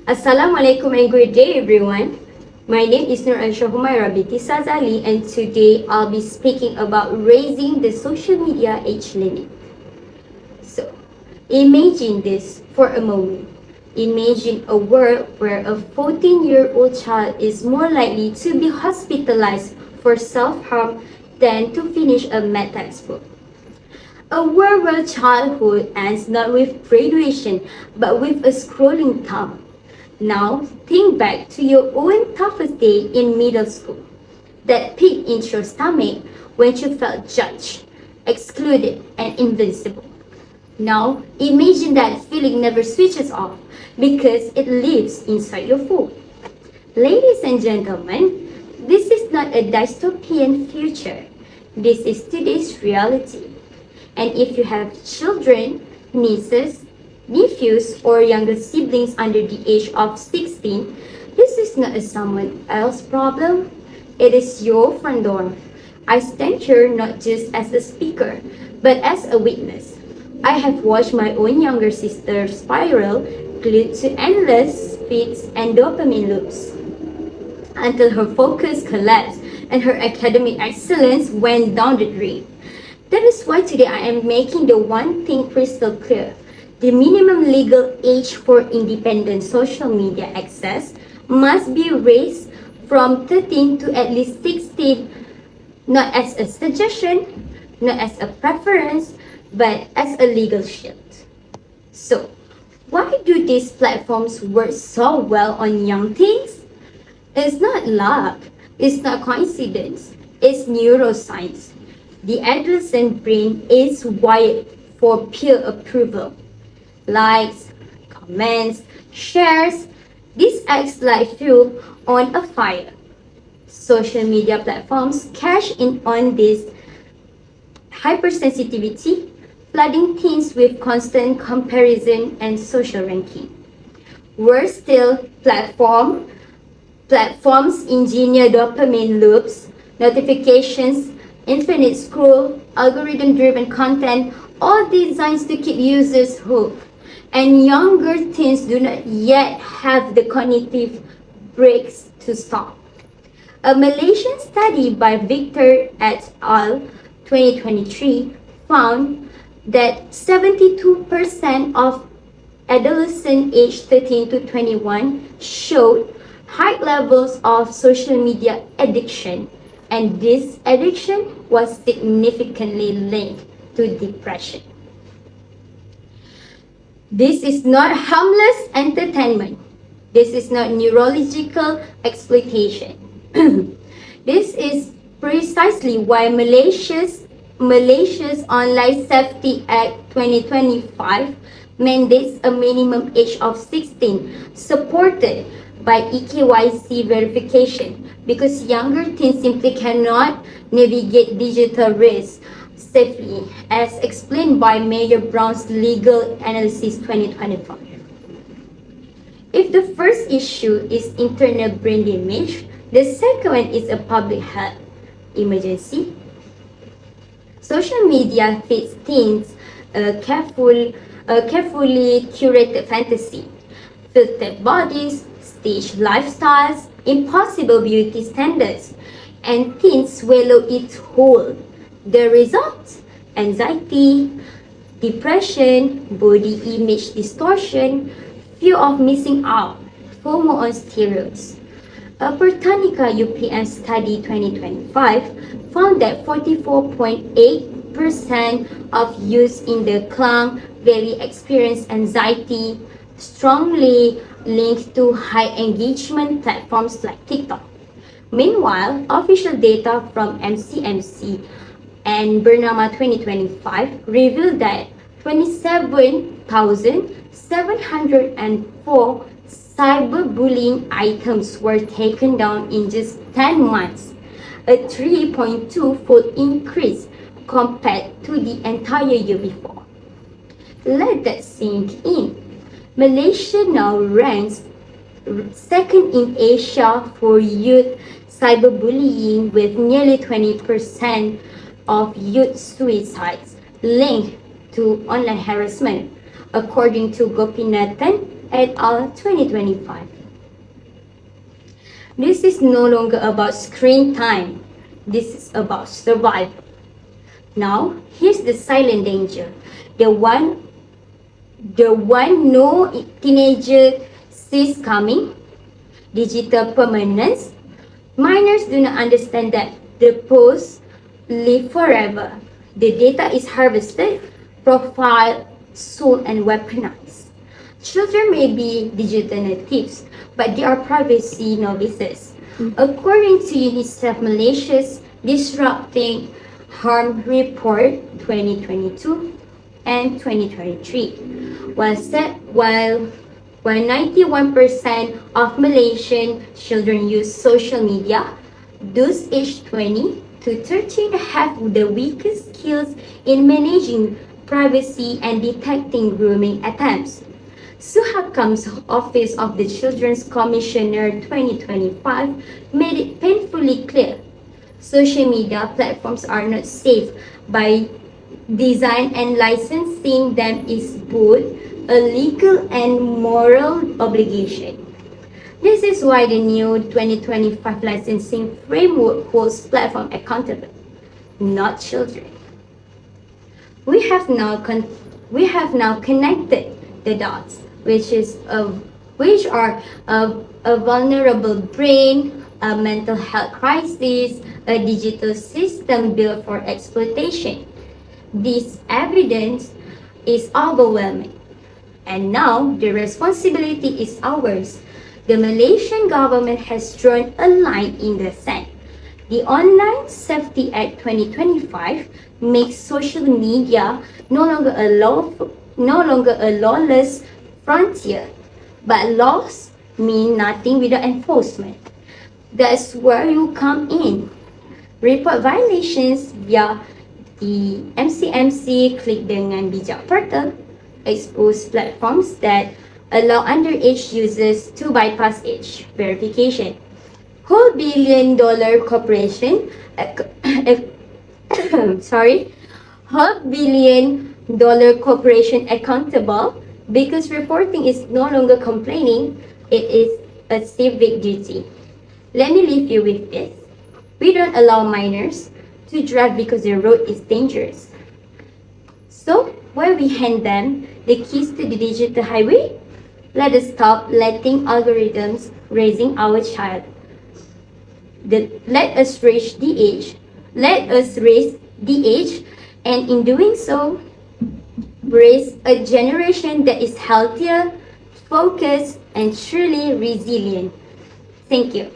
Assalamualaikum and good day everyone. My name is Nur Aisha Humaira binti Sazali and today I'll be speaking about raising the social media age limit. So, imagine this for a moment. Imagine a world where a 14-year-old child is more likely to be hospitalized for self-harm than to finish a math textbook. A world where childhood ends not with graduation but with a scrolling thumb. Now, think back to your own toughest day in middle school. That pit in your stomach when you felt judged, excluded, and invincible. Now, imagine that feeling never switches off because it lives inside your food. Ladies and gentlemen, this is not a dystopian future. This is today's reality. And if you have children, nieces, nephews, or younger siblings under the age of 16, this is not a someone else's problem. It is your front door. I stand here not just as a speaker, but as a witness. I have watched my own younger sister spiral glued to endless feeds and dopamine loops until her focus collapsed and her academic excellence went down the drain. That is why today I am making the one thing crystal clear. The minimum legal age for independent social media access must be raised from 13 to at least 16, not as a suggestion, not as a preference, but as a legal shield. So, why do these platforms work so well on young teens? It's not luck, it's not coincidence, it's neuroscience. The adolescent brain is wired for peer approval. Likes, comments, shares, this acts like fuel on a fire. Social media platforms cash in on this hypersensitivity, flooding teens with constant comparison and social ranking. Worse still, platforms engineer dopamine loops, notifications, infinite scroll, algorithm-driven content, all designed to keep users hooked. And younger teens do not yet have the cognitive brakes to stop. A Malaysian study by Victor et al. 2023 found that 72% of adolescents aged 13 to 21 showed high levels of social media addiction, and this addiction was significantly linked to depression. This is not harmless entertainment. This is not neurological exploitation. This is precisely why Malaysia's Online Safety Act 2025 mandates a minimum age of 16, supported by EKYC verification, because younger teens simply cannot navigate digital risks safely, as explained by Mayor Brown's Legal Analysis 2025. If the first issue is internal brain damage, the second one is a public health emergency. Social media feeds teens a carefully curated fantasy, filtered bodies, staged lifestyles, impossible beauty standards, and teens swallow it whole. The result? Anxiety, depression, body image distortion, fear of missing out, FOMO on steroids. A Britannica UPM study 2025 found that 44.8% of youths in the Klang Valley experience anxiety, strongly linked to high engagement platforms like TikTok. Meanwhile, official data from MCMC and Bernama 2025 revealed that 27,704 cyberbullying items were taken down in just 10 months, a 3.2-fold increase compared to the entire year before. Let that sink in. Malaysia now ranks second in Asia for youth cyberbullying, with nearly 20% of youth suicides linked to online harassment, according to Gopinathan et al. 2025. This is no longer about screen time. This is about survival. Now, here's the silent danger. The one no teenager sees coming. Digital permanence. Minors do not understand that the posts live forever. The data is harvested, profiled, sold, and weaponized. Children may be digital natives, but they are privacy novices. According to UNICEF Malaysia's Disrupting Harm Report 2022 and 2023, while 91% of Malaysian children use social media, those aged 20 to 13 have the weakest skills in managing privacy and detecting grooming attempts. Suhakam's Office of the Children's Commissioner 2025 made it painfully clear social media platforms are not safe by design, and licensing them is both a legal and moral obligation. This is why the new 2025 licensing framework holds platform accountable, not children. We have now connected the dots, which are a vulnerable brain, a mental health crisis, a digital system built for exploitation. This evidence is overwhelming. And now the responsibility is ours. The Malaysian government has drawn a line in the sand. The Online Safety Act 2025 makes social media no longer a lawless frontier, but laws mean nothing without enforcement. That's where you come in. Report violations via the MCMC Klik dengan Bijak portal, expose platforms that allow underage users to bypass age verification. Whole billion-dollar corporation, whole billion-dollar corporation accountable because reporting is no longer complaining, it is a civic duty. Let me leave you with this. We don't allow minors to drive because the road is dangerous. So, where we hand them the keys to the digital highway, let us stop letting algorithms raising our child. Let us raise the age, and in doing so, raise a generation that is healthier, focused, and truly resilient. Thank you.